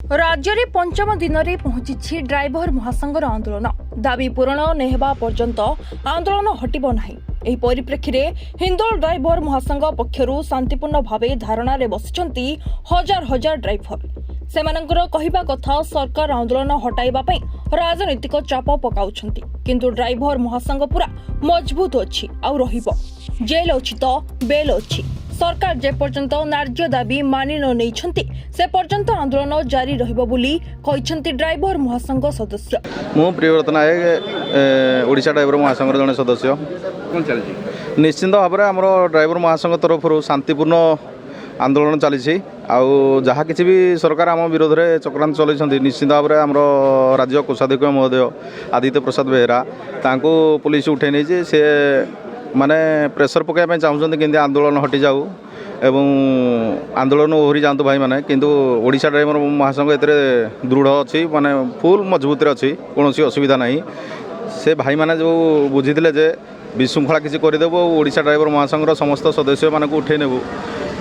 राज्य में पंचम दिन में पहुंची ड्राइवर महासंघर आंदोलन दाबी पूरण नेहबा पर्यंत आंदोलन हटिब नाही। एही परिप्रेक्षी रे हिंदोल ड्राइवर महासंघ पक्षरु शांतिपूर्ण भावे धारणा रे बसिचंती हजार हजार ड्राइवर। सेमानंकर कहिबा कथा सरकार आंदोलन हटाइबा पई राजनीतिक चाप पकाउछंती, किंतु ड्राइवर महासंघ पूरा मजबूत अछि आ रहिबो। जेल अछि तो बेल अछि। सरकार जे पर्यंत न्याय्य दाबी मानि न नैछंती से पर्यंत आंदोलन जारी रहिबो बोली कहिसंती ड्राइवर महासंघ सदस्य। मु प्रियव्रत नायक ओडिशा ड्राइवर महासंघ जने सदस्य। कौन चलछि निश्चित भाव में आम ड्राइवर महासंघ तरफ शांतिपूर्ण आंदोलन चली आउ जहाँ किसी भी सरकार आम विरोध में चक्रांत चलती निश्चित भाव में आम राज्य कोषाध्यक्ष महोदय आदित्य प्रसाद बेहेरा तांको पुलिस उठे नहीं से माने प्रेसर पकाइबाई चाहते कि आंदोलन हटि जाऊ एवं आंदोलन ओहरी जातु भाई मैंने किंतु ओडिशा ड्राइवर महासंघ एते दृढ़ अच्छी माने फुल मजबूत अच्छी कौन असुविधा नहीं। से भाई मैंने जो बुझीते जे विशृंखला किसी करदेबू ओडिशा ड्राइवर महासंघर समस्त सदस्य मानक उठे नेबू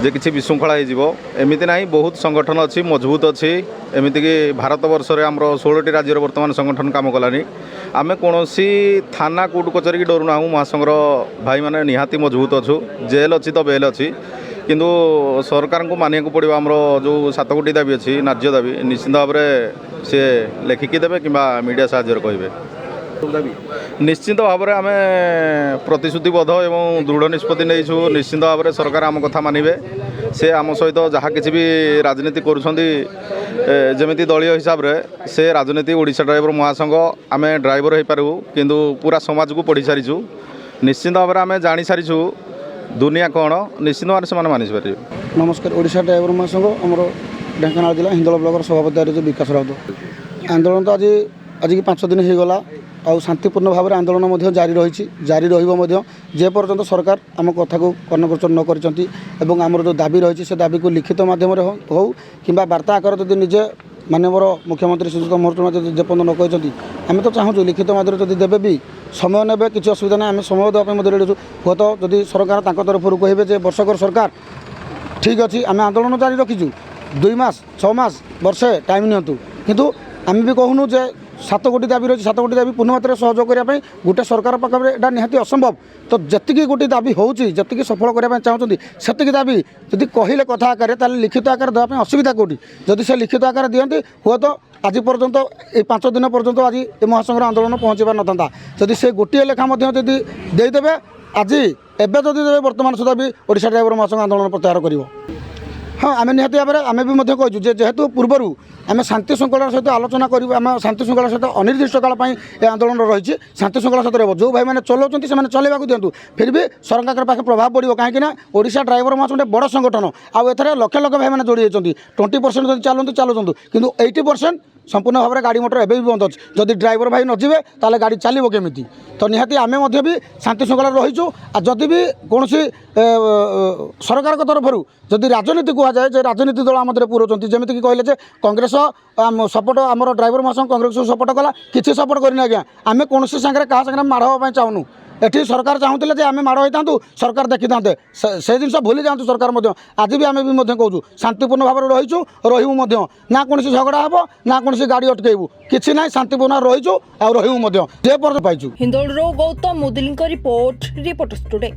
जे किसी विशृंखला हो एमती ना बहुत संगठन अच्छी मजबूत अच्छी एमती कि भारत वर्ष में आम 16टी राज्य वर्तमान संगठन काम कलानी आम कौन थाना कोर्ट कचेरी की डरुना महासंघर भाई मैंने निहाती मजबूत अच्छु। जेल अच्छी तो बेल अच्छी किंतु सरकार को मानिया को पड़ो आमर जो 7 कोटी दाबी अच्छी न्याय्य दाबी निश्चित भाव में सी लेखिकी देवे कि मीडिया साहाय्य कहे निश्चित भाव में आम प्रतिश्रुतिबद्ध एवं दृढ़ निष्पत्ति नहीं निश्चित भाव में सरकार आम कथा मानिबे से आम सहित जहाँ किसी भी राजनीति करमती दलीय हिसाब से से राजनीति ओडिशा ड्राइवर महासंघ आम ड्राइवर हो पारू किंतु पूरा समाज को पढ़ी सारीचु निश्चित भाव में आम जानी सारीचु दुनिया कौन निश्चित भाव में मानि पारे। नमस्कार। ओडिशा ड्राइवर महासंघ आमर ढेंकानाल जिला हिंदोल ब्लॉक सभापति विकास राउत आंदोलन तो आज की 5 दिन हो गला और शांतिपूर्ण भाव में आंदोलन जारी रही जारी जे पर्यंत सरकार आम कथा को कर्णगोचर न कर आमर जो दाबी रही से दाबी को लिखित मध्यम हो कि वार्ता आकार जब निजे माननीय मुख्यमंत्री श्रीजुत मुहूर्त जेपर्यंत न कहते आम तो चाहूँ लिखित माध्यम जब देवे भी समय ने किसी असुविधा ना आम समय देवाई रेडी हूँ तो जदि सरकार तरफ कहे वर्षकर सरकार ठीक अच्छे आम आंदोलन जारी रखीचु 2 मास 6 मास वर्षे टाइम नियंतु किंतु आम भी कहूँ जे 7 कोटी दाबी रही 7 कोटी दाबी पूर्ण मात्रा सहयोग करने गोटे सरकार पाखे यहाँ निहाती असंभव तो जी गोटे दाबी होती सफल करने चाहते से दाबी जदि कहले कथा आकार लिखित आकार देवाई असुविधा कौटी जदि से लिखित आकार दिखती हुए तो आज पर्यंत ये 5 दिन पर्यंत आज ये महासंघ आंदोलन पहुँचवा न था जदि से गोटे लेखा जदि देदेवे आज एवं जदि देवे बर्तमान सुधा भी ओडिशा ड्राइवर महासंघ आंदोलन प्रत्याहार कर। हाँ आम निहती भाव में आम भी कहूँ जेहेतु पूर्वर आम शांति श्रृंखला सहित आलोचना कर शांति श्रृंखला सहित अनिर्दिष्ट काल ये आंदोलन रही शांति श्रृंखला सहित रहा जो भाई मैंने चलाऊँ से चलवा दिंतु फिर भी सरकार पाखे प्रभाव पड़ो कहीं ओडिशा ड्राइवर महासंघ बड़ संगठन आउ एथर लक्ष लक्ष भाई मैंने जोड़ी होती 20% जब चलते चलुँ किंतु 80% संपूर्ण भाव में गाड़ी मोटर एवं भी बंद अच्छी जदि ड्राइवर भाई नजिबे ताले गाड़ी चलो केमी तो निहाती आम भी शांति श्रृंखला रहीचु जदि भी कौन सरकार तरफ जदि राजनीति कहुए राजनीति दल आम पुराउं जमीक कहले कांग्रेस सपोर्ट आम ड्राइवर महासंघ कांग्रेस सपोर्ट कला कि सपोर्ट करनी आज्ञा आम कौन सागर क्या सागर माड़ हाँपाई चाहूँ एठी सरकार चाहूले आम माड़ होता सरकार देखी था से जिन भूली जातु सरकार आज भी आम भी कहूँ शांतिपूर्ण भाव में रहीचु रही ना कौन झगड़ा हे ना कौन गाड़ी अटकेबू कि ना शांतिपूर्ण रहीचु आ रही जे पर्यटन पाइचु। Hindol Gautam मुदलिंग report reporters today.